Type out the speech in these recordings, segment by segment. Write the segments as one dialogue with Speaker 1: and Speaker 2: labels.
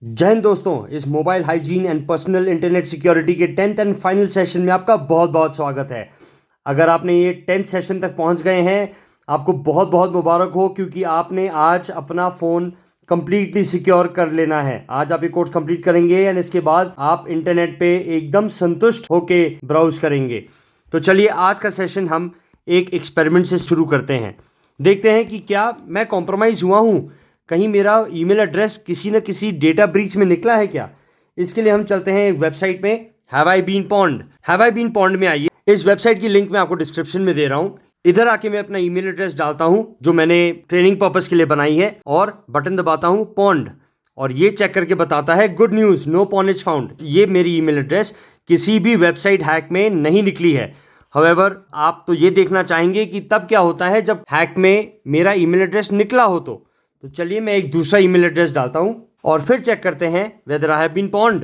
Speaker 1: जय हिंद दोस्तों, इस mobile hygiene and personal internet security के 10th एंड फाइनल सेशन में आपका बहुत बहुत स्वागत है। अगर आपने ये 10th सेशन तक पहुंच गए हैं, आपको बहुत बहुत मुबारक हो, क्योंकि आपने आज अपना फ़ोन कंप्लीटली सिक्योर कर लेना है। आज आप ये कोर्स कंप्लीट करेंगे एंड इसके बाद आप इंटरनेट पे एकदम संतुष्ट होके ब्राउज करेंगे। तो चलिए आज का सेशन हम एक एक्सपेरिमेंट से शुरू करते हैं। देखते हैं कि क्या मैं कॉम्प्रोमाइज़ हुआ हूँ, कहीं मेरा ईमेल एड्रेस किसी न किसी डेटा ब्रीच में निकला है क्या। इसके लिए हम चलते हैं एक वेबसाइट में, have I been pwned. Have I been pwned में आइए। इस वेबसाइट की लिंक मैं आपको डिस्क्रिप्शन में दे रहा हूँ। इधर आके मैं अपना ईमेल एड्रेस डालता हूँ जो मैंने ट्रेनिंग पर्पस के लिए बनाई है, और बटन दबाता हूँ पॉन्ड, और ये चेक करके बताता है good news, no pwned is found. ये मेरी ईमेल एड्रेस किसी भी वेबसाइट हैक में नहीं निकली है। हाउएवर, आप तो ये देखना चाहेंगे कि तब क्या होता है जब हैक में मेरा ईमेल एड्रेस निकला हो। तो चलिए मैं एक दूसरा ईमेल एड्रेस डालता हूं और फिर चेक करते हैं whether I have been pwned.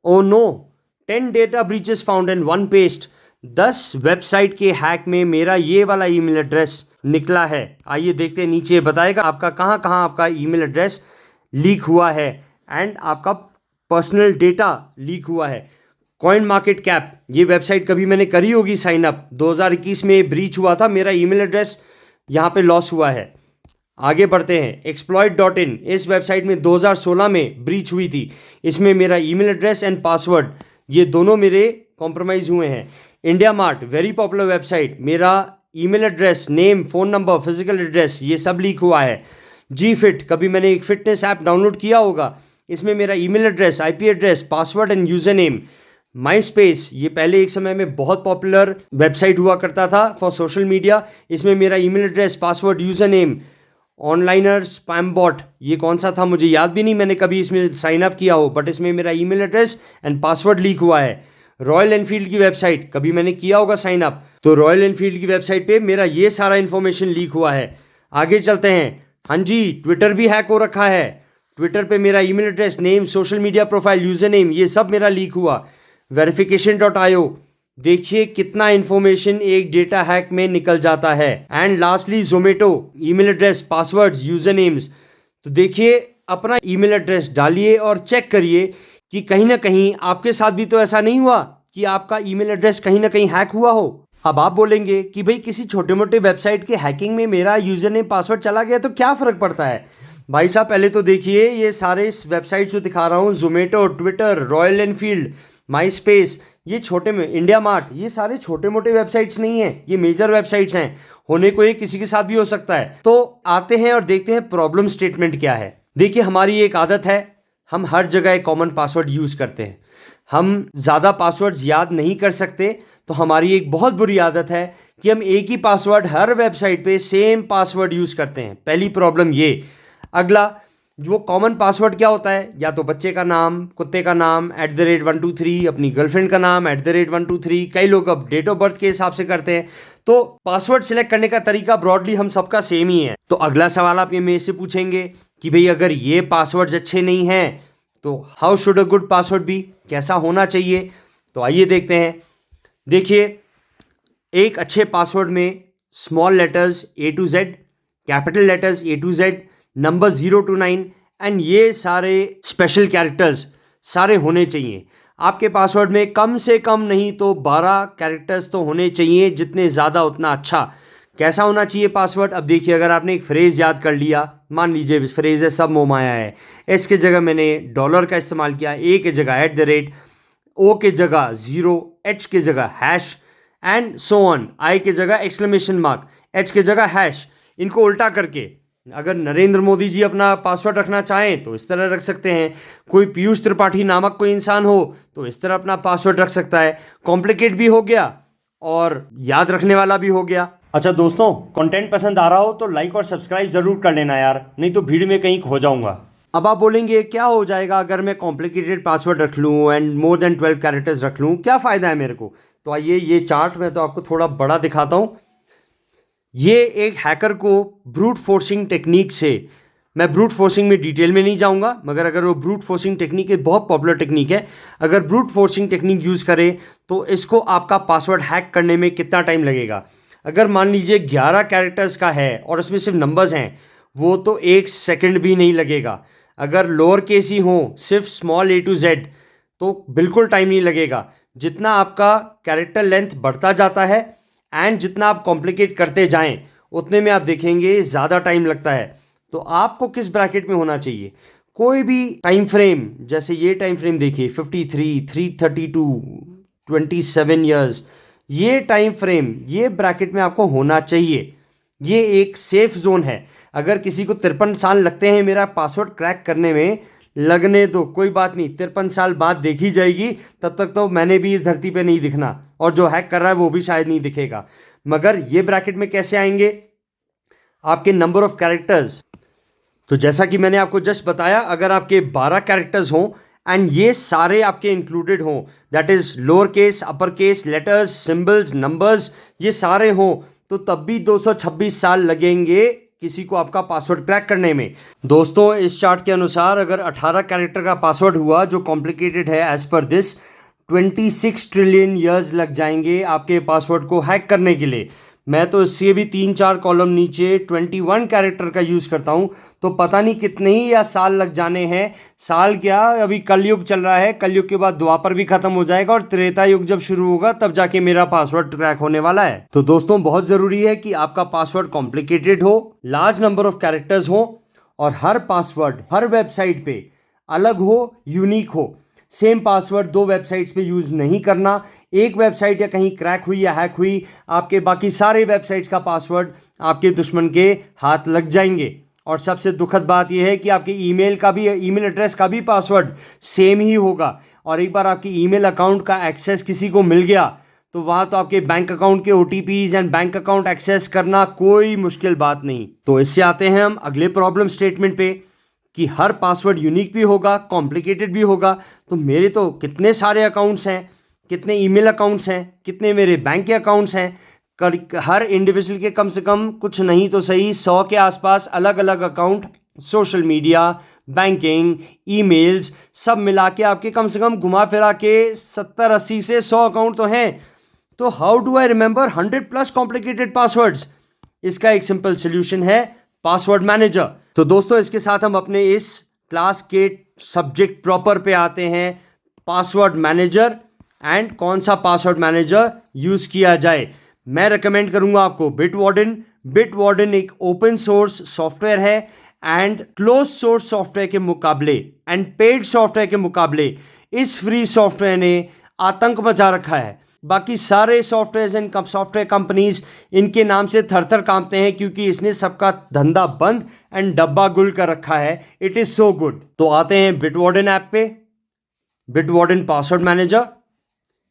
Speaker 1: Oh no, 10 data breaches found and 1 paste. 10 website के हैक में मेरा ये वाला ईमेल एड्रेस निकला है। आइए देखते हैं, नीचे बताएगा आपका कहाँ कहाँ आपका ईमेल एड्रेस लीक हुआ है एंड आपका पर्सनल डेटा लीक हुआ है। कॉइन मार्केट कैप, ये वेबसाइट कभी मैंने करी होगी साइन अप, 2021 में ब्रीच हुआ था, मेरा ईमेल एड्रेस यहाँ पे लॉस हुआ है। आगे बढ़ते हैं, exploit.in, इस वेबसाइट में 2016 में ब्रीच हुई थी। इसमें मेरा ईमेल एड्रेस एंड पासवर्ड ये दोनों मेरे कॉम्प्रोमाइज़ हुए हैं। India mart, very popular website, मेरा email address, name, phone number, physical address ये सब लीक हुआ है। जी फिट, कभी मैंने एक फिटनेस ऐप डाउनलोड किया होगा, इसमें मेरा email address, IP address, password end user name. माई स्पेस, ये पहले एक समय में बहुत पॉपुलर वेबसाइट हुआ करता था फॉर सोशल मीडिया, इसमें मेरा email address, password, user name. Onliner spam bot, ये कौन सा था मुझे याद भी नहीं, मैंने कभी इसमें साइन अप किया हो, बट इसमें मेरा email address and password leak हुआ है। रॉयल एनफील्ड की वेबसाइट, कभी मैंने किया होगा साइन अप, तो रॉयल एनफील्ड की वेबसाइट पे मेरा ये सारा इन्फॉर्मेशन लीक हुआ है। आगे चलते हैं, हाँ जी, ट्विटर भी हैक हो रखा है। ट्विटर पे मेरा email address, name, social media profile, user name ये सब मेरा लीक हुआ। वेरिफिकेशन.io, देखिए कितना इन्फॉर्मेशन एक डेटा हैक में निकल जाता है। And lastly Zomato, email address, passwords, user names. तो देखिए, अपना ईमेल एड्रेस डालिए और चेक करिए कि कहीं ना कहीं आपके साथ भी तो ऐसा नहीं हुआ कि आपका ईमेल एड्रेस कहीं ना कहीं हैक हुआ हो। अब आप बोलेंगे कि भाई किसी छोटे मोटे वेबसाइट के हैकिंग में मेरा यूजर नेम पासवर्ड चला गया तो क्या फ़र्क पड़ता है। भाई साहब, पहले तो देखिए ये सारे वेबसाइट जो दिखा रहा हूँ, जोमेटो, ट्विटर, रॉयल एनफील्ड, माई स्पेस, ये छोटे में, इंडिया मार्ट, ये सारे छोटे मोटे वेबसाइट्स नहीं हैं, ये मेजर वेबसाइट्स हैं। होने को ये किसी के साथ भी हो सकता है। तो आते हैं और देखते हैं प्रॉब्लम स्टेटमेंट क्या है। देखिए, हमारी एक आदत है, हम हर जगह एक कॉमन पासवर्ड यूज़ करते हैं। हम ज़्यादा पासवर्ड्स याद नहीं कर सकते, तो हमारी एक बहुत बुरी आदत है कि हम एक ही पासवर्ड हर वेबसाइट पे सेम पासवर्ड यूज़ करते हैं। पहली प्रॉब्लम ये। अगला, जो कॉमन पासवर्ड क्या होता है, या तो बच्चे का नाम, कुत्ते का नाम @123, अपनी गर्लफ्रेंड का नाम @123, कई लोग अब डेट ऑफ बर्थ के हिसाब से करते हैं। तो पासवर्ड सिलेक्ट करने का तरीका ब्रॉडली हम सबका सेम ही है। तो अगला सवाल आप ये मेरे से पूछेंगे कि भाई अगर ये पासवर्ड्स अच्छे नहीं हैं तो how should a good password be, कैसा होना चाहिए। तो आइए देखते हैं। देखिए, एक अच्छे पासवर्ड में small letters A to Z, capital letters A to Z, number 0 to 9 and ये सारे स्पेशल कैरेक्टर्स सारे होने चाहिए। आपके पासवर्ड में कम से कम नहीं तो 12 कैरेक्टर्स तो होने चाहिए, जितने ज़्यादा उतना अच्छा। कैसा होना चाहिए पासवर्ड, अब देखिए, अगर आपने एक फ्रेज़ याद कर लिया, मान लीजिए फ्रेज़ है सब मोमाया है, एस के जगह मैंने डॉलर का इस्तेमाल किया, ए के जगह @ ओ के जगह 0, एच के जगह हैश एंड सो ऑन, आई के जगह एक्सक्लेमेशन मार्क, एच के जगह हैश। इनको उल्टा करके अगर नरेंद्र मोदी जी अपना पासवर्ड रखना चाहें तो इस तरह रख सकते हैं, कोई पीयूष त्रिपाठी नामक कोई इंसान हो तो इस तरह अपना पासवर्ड रख सकता है। कॉम्प्लिकेट भी हो गया और याद रखने वाला भी हो गया। अच्छा दोस्तों, कंटेंट पसंद आ रहा हो तो लाइक और सब्सक्राइब ज़रूर कर लेना यार, नहीं तो भीड़ में कहीं खो जाऊंगा। अब आप बोलेंगे क्या हो जाएगा अगर मैं कॉम्प्लिकेटेड पासवर्ड रख लूँ एंड मोर देन 12 कैरेक्टर्स रख लूँ, क्या फ़ायदा है मेरे को। तो आइए ये चार्ट मैं तो आपको थोड़ा बड़ा दिखाता हूँ। ये एक हैकर को ब्रूट फोर्सिंग टेक्निक से, मैं ब्रूट फोर्सिंग में डिटेल में नहीं जाऊंगा, मगर अगर वो ब्रूट फोर्सिंग टेक्निक एक बहुत पॉपुलर टेक्निक है, अगर ब्रूट फोर्सिंग टेक्निक यूज़ करे तो इसको आपका पासवर्ड हैक करने में कितना टाइम लगेगा। अगर मान लीजिए 11 कैरेक्टर्स का है और उसमें सिर्फ नंबर्स हैं, वो तो 1 सेकंड भी नहीं लगेगा। अगर लोअर केस ही हो, सिर्फ स्मॉल ए टू जेड, तो बिल्कुल टाइम नहीं लगेगा। जितना आपका कैरेक्टर लेंथ बढ़ता जाता है एंड जितना आप कॉम्प्लिकेट करते जाएं, उतने में आप देखेंगे ज़्यादा टाइम लगता है। तो आपको किस ब्रैकेट में होना चाहिए, कोई भी टाइम फ्रेम, जैसे ये टाइम फ्रेम देखिए 53, 332, 27 ईयर्स, ये टाइम फ्रेम, ये ब्रैकेट में आपको होना चाहिए। ये एक सेफ जोन है। अगर किसी को 53 साल लगते हैं मेरा पासवर्ड क्रैक करने में, लगने दो, कोई बात नहीं, 53 साल बाद देखी जाएगी, तब तक तो मैंने भी इस धरती पे नहीं दिखना, और जो हैक कर रहा है वो भी शायद नहीं दिखेगा। मगर ये ब्रैकेट में कैसे आएंगे, आपके नंबर ऑफ कैरेक्टर्स। तो जैसा कि मैंने आपको जस्ट बताया, अगर आपके 12 कैरेक्टर्स हों एंड ये सारे आपके इंक्लूडेड हों, that is lower case, upper case, letters, symbols, numbers, ये सारे हों, तो तब भी 226 साल लगेंगे किसी को आपका पासवर्ड क्रैक करने में। दोस्तों, इस चार्ट के अनुसार अगर 18 कैरेक्टर का पासवर्ड हुआ जो कॉम्प्लिकेटेड है, as per this 26 trillion years लग जाएंगे आपके पासवर्ड को हैक करने के लिए। मैं तो इससे भी 3-4 कॉलम नीचे 21 कैरेक्टर का यूज़ करता हूँ, तो पता नहीं कितने ही या साल लग जाने हैं। साल क्या, अभी कलयुग चल रहा है, कलयुग के बाद द्वापर भी खत्म हो जाएगा और त्रेता युग जब शुरू होगा तब जाके मेरा पासवर्ड क्रैक होने वाला है। तो दोस्तों, बहुत ज़रूरी है कि आपका पासवर्ड कॉम्प्लिकेटेड हो, लार्ज नंबर ऑफ कैरेक्टर्स हो, और हर पासवर्ड हर वेबसाइट पे अलग हो, यूनिक हो। सेम पासवर्ड 2 वेबसाइट्स पे यूज़ नहीं करना। एक वेबसाइट या कहीं क्रैक हुई या हैक हुई, आपके बाकी सारे वेबसाइट्स का पासवर्ड आपके दुश्मन के हाथ लग जाएंगे। और सबसे दुखद बात यह है कि आपके ईमेल का भी, ईमेल एड्रेस का भी पासवर्ड सेम ही होगा। और एक बार आपकी ईमेल अकाउंट का एक्सेस किसी को मिल गया, तो वहाँ तो आपके बैंक अकाउंट के OTPs and bank account access करना कोई मुश्किल बात नहीं। तो इससे आते हैं हम अगले प्रॉब्लम स्टेटमेंट पे, कि हर पासवर्ड यूनिक भी होगा, कॉम्प्लिकेटेड भी होगा। तो मेरे तो कितने सारे अकाउंट्स हैं, कितने ईमेल अकाउंट्स हैं, कितने मेरे बैंक के अकाउंट्स हैं, हर इंडिविजुअल के कम से कम कुछ नहीं तो सही 100 के आसपास अलग अलग account, social media, banking, emails, सब मिला के आपके कम से कम घुमा फिरा के 70-80 से 100 अकाउंट तो हैं। तो how do I remember 100+ complicated passwords? इसका एक सिंपल सोल्यूशन है, पासवर्ड मैनेजर। तो दोस्तों, इसके साथ हम अपने इस क्लास के सब्जेक्ट प्रॉपर पे आते हैं, पासवर्ड मैनेजर एंड कौन सा पासवर्ड मैनेजर यूज़ किया जाए। मैं रेकमेंड करूंगा आपको बिटवार्डन। बिटवार्डन एक ओपन सोर्स सॉफ्टवेयर है एंड क्लोज सोर्स सॉफ्टवेयर के मुकाबले एंड पेड सॉफ्टवेयर के मुकाबले इस फ्री सॉफ्टवेयर ने आतंक मचा रखा है। बाकी सारे सॉफ्टवेयर एंड सॉफ्टवेयर कंपनीज इनके नाम से थर थर कांपते हैं, क्योंकि इसने सबका धंधा बंद एंड डब्बा गुल कर रखा है। It is so good. तो आते हैं बिटवार्डन ऐप पे, बिटवार्डन पासवर्ड मैनेजर,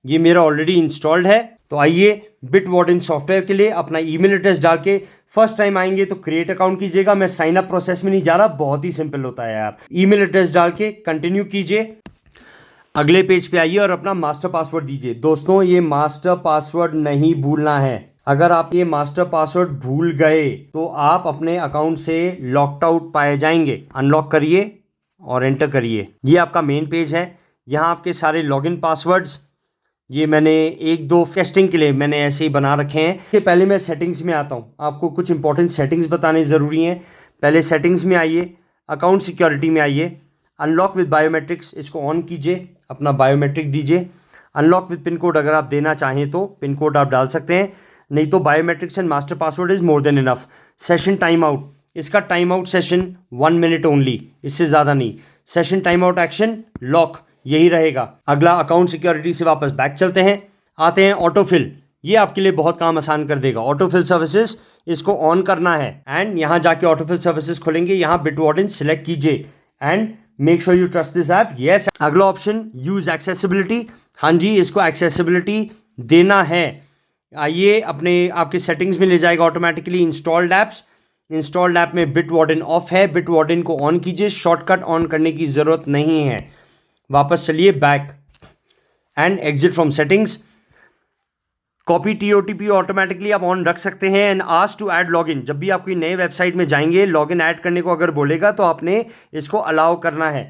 Speaker 1: ये मेरा ऑलरेडी इंस्टॉल्ड है। तो आइए, बिटवार्डन सॉफ्टवेयर के लिए अपना ईमेल एड्रेस डाल के फर्स्ट टाइम आएंगे तो क्रिएट अकाउंट कीजिएगा। मैं साइन अप प्रोसेस में नहीं जा रहा, बहुत ही सिंपल होता है यार। ईमेल एड्रेस डाल के कंटिन्यू कीजिए, अगले पेज पे आइए और अपना मास्टर पासवर्ड दीजिए। दोस्तों, ये मास्टर पासवर्ड नहीं भूलना है। अगर आप ये मास्टर पासवर्ड भूल गए तो आप अपने अकाउंट से लॉक्ड आउट पाए जाएंगे। अनलॉक करिए और एंटर करिए। ये आपका मेन पेज है, यहाँ आपके सारे लॉगिन पासवर्ड्स, ये मैंने 1-2 टेस्टिंग के लिए मैंने ऐसे ही बना रखे हैं। इससे पहले मैं सेटिंग्स में आता हूँ, आपको कुछ इंपॉर्टेंट सेटिंग्स बताने ज़रूरी हैं। पहले सेटिंग्स में आइए, अकाउंट सिक्योरिटी में आइए, अनलॉक विद बायोमेट्रिक्स, इसको ऑन कीजिए, अपना बायोमेट्रिक दीजिए। अनलॉक विद पिन कोड अगर आप देना चाहें तो पिन कोड आप डाल सकते हैं, नहीं तो biometrics and master password is more than enough. Session time out, इसका time out session 1 minute only, इससे ज़्यादा नहीं। Session time out action lock, यही रहेगा। अगला अकाउंट सिक्योरिटी से वापस बैक चलते हैं, आते हैं ऑटोफिल। ये आपके लिए बहुत काम आसान कर देगा। ऑटोफिल सर्विसेज, इसको ऑन करना है एंड यहाँ जाके ऑटोफिल सर्विसेज खोलेंगे, यहाँ बिटवार्डन सिलेक्ट कीजिए and make sure you trust this app. Yes. अगला ऑप्शन यूज एक्सेसिबिलिटी, हाँ जी, इसको एक्सेसिबिलिटी देना है। आइए, अपने आपके सेटिंग्स में ले जाएगा automatically. Installed apps, installed app में बिटवार्डन ऑफ है, बिटवार्डन को ऑन कीजिए, शॉर्टकट ऑन करने की ज़रूरत नहीं है। वापस चलिए back and exit from settings. Copy TOTP automatically आप ऑन रख सकते हैं and ask to add login. जब भी आप कोई नए वेबसाइट में जाएंगे, लॉगिन ऐड करने को अगर बोलेगा तो आपने इसको अलाउ करना है।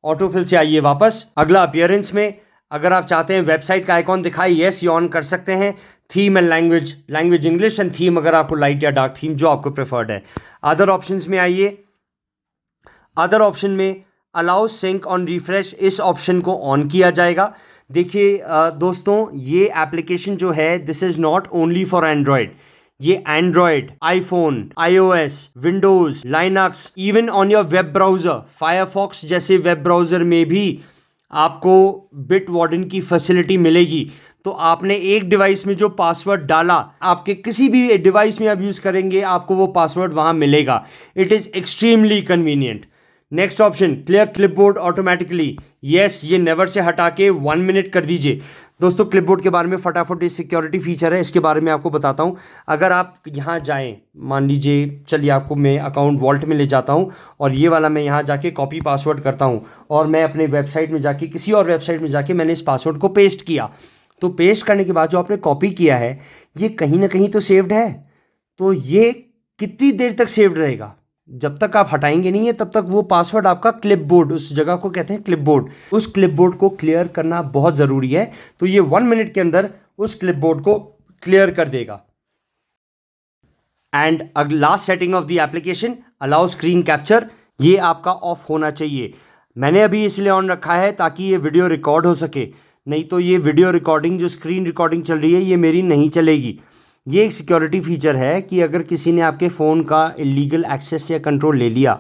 Speaker 1: ऑटोफिल से आइए वापस। अगला अपीयरेंस में, अगर आप चाहते हैं वेबसाइट का आइकॉन दिखाए, यस, ये ऑन कर सकते हैं। Theme and language, language English and theme अगर आपको लाइट या डार्क थीम जो आपको प्रेफर्ड है। अदर ऑप्शंस में आइए, अदर ऑप्शन में अलाउ सिंक ऑन रिफ्रेश, इस ऑप्शन को ऑन किया जाएगा। देखिए दोस्तों, ये एप्लीकेशन जो है this is not only for Android, ये Android, iPhone, iOS, Windows, Linux, even on your web browser, Firefox जैसे वेब ब्राउज़र में भी आपको बिटवार्डन की फैसिलिटी मिलेगी। तो आपने एक डिवाइस में जो पासवर्ड डाला, आपके किसी भी डिवाइस में आप यूज़ करेंगे, आपको वो पासवर्ड वहाँ मिलेगा। It is extremely convenient. Next option, clear clipboard automatically. Yes, ये नेवर से हटा के 1 मिनट कर दीजिए। दोस्तों, क्लिपबोर्ड के बारे में फटाफट ये सिक्योरिटी फीचर है, इसके बारे में आपको बताता हूँ। अगर आप यहाँ जाएं, मान लीजिए, चलिए आपको मैं अकाउंट वॉल्ट में ले जाता हूँ और ये वाला मैं यहाँ जाके कॉपी पासवर्ड करता हूँ और मैं अपने वेबसाइट में जाके, किसी और वेबसाइट में जाके मैंने इस पासवर्ड को पेस्ट किया। तो पेस्ट करने के बाद जो आपने कॉपी किया है, ये कहीं ना कहीं तो सेव्ड है। तो ये कितनी देर तक सेव्ड रहेगा? जब तक आप हटाएंगे नहीं है तब तक वो पासवर्ड आपका क्लिपबोर्ड, उस जगह को कहते हैं क्लिपबोर्ड, उस क्लिपबोर्ड को क्लियर करना बहुत ज़रूरी है। तो ये 1 मिनट के अंदर उस क्लिपबोर्ड को क्लियर कर देगा। And last setting of the application, allow screen capture, ये आपका ऑफ होना चाहिए। मैंने अभी इसलिए ऑन रखा है ताकि ये वीडियो रिकॉर्ड हो सके, नहीं तो ये वीडियो रिकॉर्डिंग, जो स्क्रीन रिकॉर्डिंग चल रही है, ये मेरी नहीं चलेगी। ये एक सिक्योरिटी फीचर है कि अगर किसी ने आपके फ़ोन का इलीगल एक्सेस या कंट्रोल ले लिया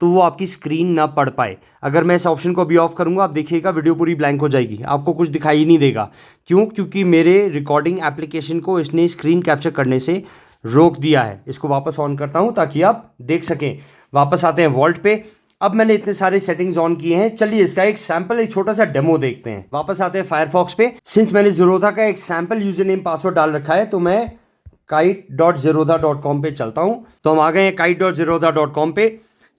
Speaker 1: तो वो आपकी स्क्रीन ना पढ़ पाए। अगर मैं इस ऑप्शन को अभी ऑफ करूंगा, आप देखिएगा वीडियो पूरी ब्लैंक हो जाएगी, आपको कुछ दिखाई ही नहीं देगा। क्यों? क्योंकि मेरे रिकॉर्डिंग एप्लीकेशन को इसने स्क्रीन कैप्चर करने से रोक दिया है। इसको वापस ऑन करता हूँ ताकि आप देख सकें। वापस आते हैं वॉल्ट पे। अब मैंने इतने सारे सेटिंग्स ऑन किए हैं, चलिए इसका एक सैंपल, एक छोटा सा डेमो देखते हैं। वापस आते हैं फायरफॉक्स पे। सिंस मैंने ज़ेरोधा का एक सैंपल यूजर नेम पासवर्ड डाल रखा है, तो मैं kite.zerodha.com पे चलता हूं। तो हम आ गए हैं kite.zerodha.com पे।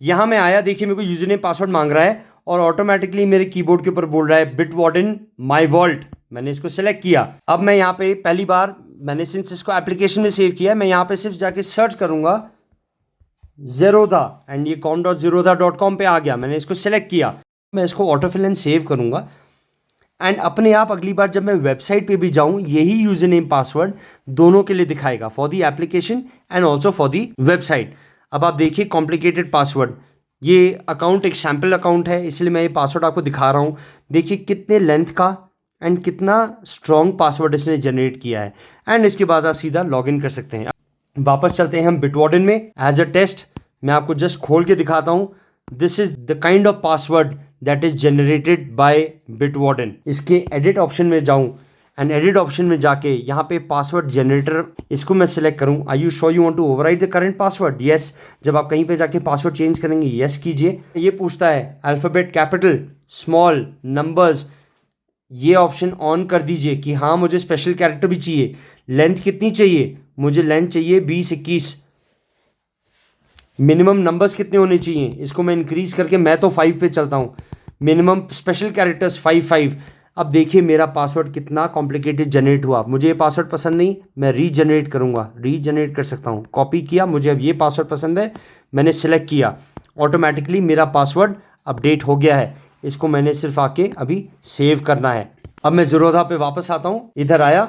Speaker 1: यहां मैं आया, देखिए मेरे को यूजर नेम पासवर्ड मांग रहा है और ऑटोमेटिकली मेरे कीबोर्ड के ऊपर बोल रहा है बिटवार्डन माई वॉल्ट। मैंने इसको सेलेक्ट किया। अब मैं यहाँ पे पहली बार, मैंने सिंस इसको एप्लीकेशन में सेव किया है, मैं यहाँ पे सिर्फ जाके सर्च करूंगा ज़ेरोधा एंड ये com.zerodha.com पे आ गया। मैंने इसको सेलेक्ट किया, मैं इसको ऑटोफिल एंड सेव करूंगा एंड अपने आप अगली बार जब मैं वेबसाइट पे भी जाऊं, यही यूजर नेम पासवर्ड दोनों के लिए दिखाएगा, for the application and also for the website. अब आप देखिए कॉम्प्लिकेटेड पासवर्ड, ये अकाउंट एक सैम्पल अकाउंट है, इसलिए मैं ये पासवर्ड आपको दिखा रहा हूँ। देखिए कितने लेंथ का एंड कितना स्ट्रॉन्ग पासवर्ड इसने जनरेट किया है। एंड इसके बाद आप सीधा लॉग इन कर सकते हैं। वापस चलते हैं हम बिटवार्डन में। एज अ टेस्ट मैं आपको जस्ट खोल के दिखाता हूँ। This is the kind of password that is generated by Bitwarden. इसके एडिट ऑप्शन में जाऊं एंड एडिट ऑप्शन में जाके यहाँ पे पासवर्ड जनरेटर, इसको मैं सिलेक्ट करूं। Are you sure you want to overwrite the current password? Yes. जब आप कहीं पे जाके पासवर्ड चेंज करेंगे, यस कीजिए। ये पूछता है अल्फाबेट, कैपिटल, स्मॉल, नंबर्स, ये ऑप्शन ऑन कर दीजिए कि हाँ मुझे स्पेशल कैरेक्टर भी चाहिए। लेंथ कितनी चाहिए? मुझे लेंथ चाहिए 20-21। मिनिमम नंबर्स कितने होने चाहिए? इसको मैं इंक्रीज करके, मैं तो 5 पे चलता हूँ। Minimum special characters 5. अब देखिए मेरा पासवर्ड कितना कॉम्प्लिकेटेड जनरेट हुआ। मुझे ये पासवर्ड पसंद नहीं, मैं रीजनरेट करूँगा, रीजनरेट कर सकता हूँ। कॉपी किया, मुझे अब ये पासवर्ड पसंद है, मैंने सेलेक्ट किया, ऑटोमेटिकली मेरा पासवर्ड अपडेट हो गया है। इसको मैंने सिर्फ आके अभी सेव करना है। अब मैं ज़ेरोधा पे वापस आता हूँ। इधर आया,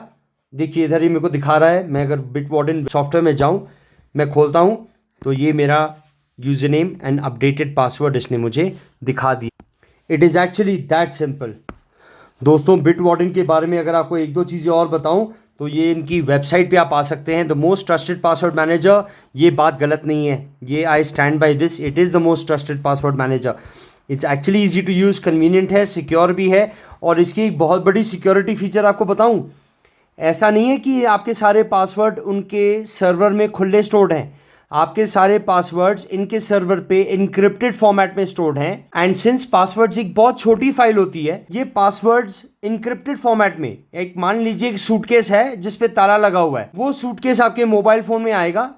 Speaker 1: देखिए इधर ही मेरे को दिखा रहा है। मैं अगर बिटवार्डन सॉफ्टवेयर में जाऊँ, मैं खोलता हूँ, तो ये मेरा user name and updated password इसने मुझे दिखा दिया। It is actually that simple. दोस्तों, बिटवार्डन के बारे में अगर आपको 1-2 चीज़ें और बताऊं, तो ये इनकी वेबसाइट पे आप आ सकते हैं, the most trusted password manager. ये बात गलत नहीं है, ये I stand by this, it is the most trusted password manager. It's actually easy to use, convenient है, सिक्योर भी है। और इसकी एक बहुत बड़ी सिक्योरिटी फीचर आपको बताऊं, ऐसा नहीं है कि आपके सारे पासवर्ड उनके सर्वर में खुले स्टोर्ड हैं। आपके सारे पासवर्ड्स इनके सर्वर पे इनक्रिप्टेड फॉर्मेट में स्टोर्ड हैं। एंड सिंस पासवर्ड्स एक बहुत छोटी फाइल होती है, ये पासवर्ड्स इनक्रिप्टेड फॉर्मेट में, एक मान लीजिए एक सूटकेस है जिस पे ताला लगा हुआ है, वो सूटकेस आपके मोबाइल फोन में आएगा,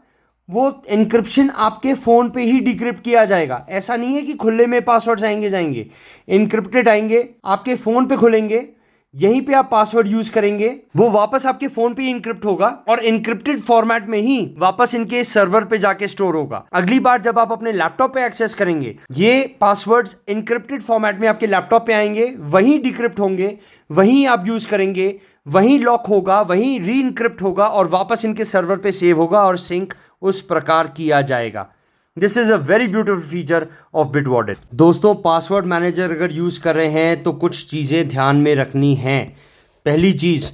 Speaker 1: वो इनक्रिप्शन आपके फोन पे ही डिक्रिप्ट किया जाएगा। ऐसा नहीं है कि खुले में पासवर्ड्स आएंगे जाएंगे, इनक्रिप्टेड आएंगे, आपके फोन पे खुलेंगे, यहीं पे आप पासवर्ड यूज करेंगे, वो वापस आपके फोन पे इनक्रिप्ट होगा और इनक्रिप्टेड फॉर्मेट में ही वापस इनके सर्वर पे जाके स्टोर होगा। अगली बार जब आप अपने लैपटॉप पे एक्सेस करेंगे, ये पासवर्ड्स इनक्रिप्टेड फॉर्मेट में आपके लैपटॉप पे आएंगे, वहीं डिक्रिप्ट होंगे, वहीं आप यूज करेंगे, वहीं लॉक होगा, वहीं री इनक्रिप्ट होगा और वापस इनके सर्वर पे सेव होगा और सिंक उस प्रकार किया जाएगा। This is a very beautiful feature of Bitwarden. दोस्तों, पासवर्ड मैनेजर अगर यूज़ कर रहे हैं तो कुछ चीज़ें ध्यान में रखनी हैं। पहली चीज़,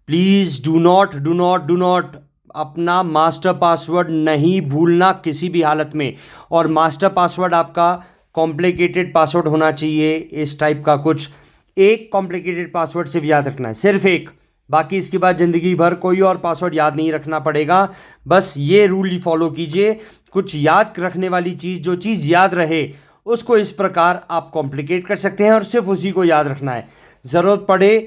Speaker 1: प्लीज़ डू नॉट अपना मास्टर पासवर्ड नहीं भूलना किसी भी हालत में। और मास्टर पासवर्ड आपका कॉम्प्लिकेटेड पासवर्ड होना चाहिए, इस टाइप का कुछ एक कॉम्प्लिकेटेड पासवर्ड सिर्फ याद रखना है, सिर्फ एक। बाकी इसके बाद ज़िंदगी भर कोई और पासवर्ड याद नहीं रखना पड़ेगा। बस ये रूल ही फॉलो कीजिए। कुछ याद रखने वाली चीज़, जो चीज़ याद रहे उसको इस प्रकार आप कॉम्प्लिकेट कर सकते हैं और सिर्फ उसी को याद रखना है। ज़रूरत पड़े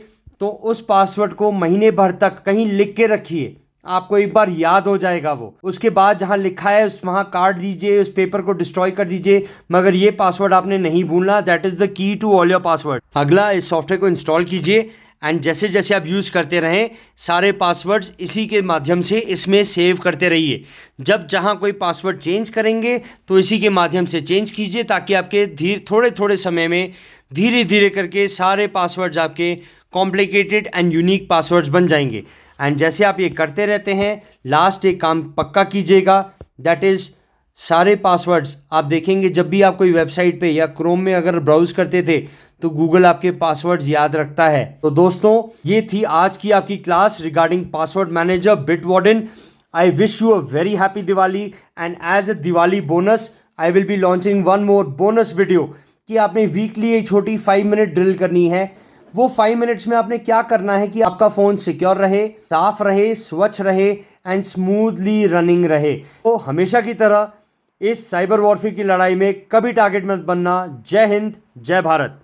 Speaker 1: तो उस पासवर्ड को महीने भर तक कहीं लिख के रखिए, आपको एक बार याद हो जाएगा वो। उसके बाद जहां लिखा है उस वहां काट दीजिए, उस पेपर को डिस्ट्रॉय कर दीजिए, मगर ये पासवर्ड आपने नहीं भूलना। That is the key to all your password. अगला, इस सॉफ्टवेयर को इंस्टॉल कीजिए एंड जैसे जैसे आप यूज़ करते रहें सारे पासवर्ड्स इसी के माध्यम से इसमें सेव करते रहिए। जब जहां कोई पासवर्ड चेंज करेंगे तो इसी के माध्यम से चेंज कीजिए, ताकि आपके थोड़े थोड़े समय में धीरे धीरे करके सारे पासवर्ड्स आपके कॉम्प्लिकेटेड एंड यूनिक पासवर्ड्स बन जाएंगे। एंड जैसे आप ये करते रहते हैं, लास्ट एक काम पक्का कीजिएगा, दैट इज़ सारे पासवर्ड्स आप देखेंगे जब भी आप कोई वेबसाइट पे या क्रोम में अगर ब्राउज करते थे तो गूगल आपके पासवर्ड्स याद रखता है। तो दोस्तों, ये थी आज की आपकी class regarding password manager Bitwarden. I wish you a very happy Diwali and as a Diwali bonus I will be launching one more bonus video कि आपने वीकली एक छोटी 5 मिनट ड्रिल करनी है। वो 5 मिनट्स में आपने क्या करना है कि आपका फ़ोन सिक्योर रहे, साफ रहे, स्वच्छ रहे एंड स्मूथली रनिंग रहे। तो हमेशा की तरह इस साइबर वॉरफेयर की लड़ाई में कभी टारगेट मत बनना। जय हिंद, जय भारत।